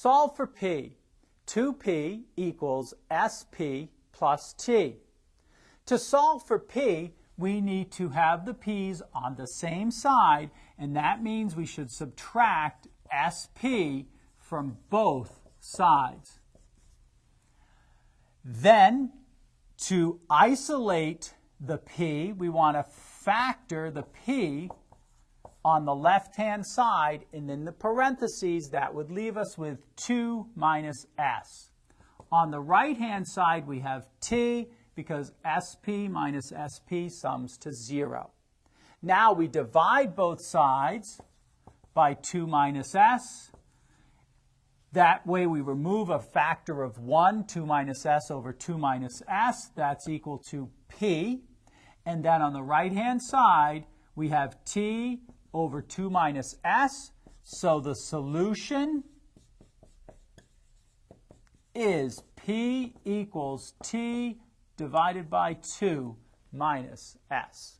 Solve for p. 2p equals sp plus t. To solve for p, we need to have the p's on the same side, and that means we should subtract sp from both sides. Then, to isolate the p, we want to factor the p on the left-hand side, and in the parentheses, that would leave us with 2 minus s. On the right-hand side, we have t, because sp minus sp sums to 0. Now we divide both sides by 2 minus s. That way we remove a factor of 1, 2 minus s over 2 minus s. That's equal to p. And then on the right-hand side, we have t over 2 minus s. So the solution is p equals t divided by 2 minus s.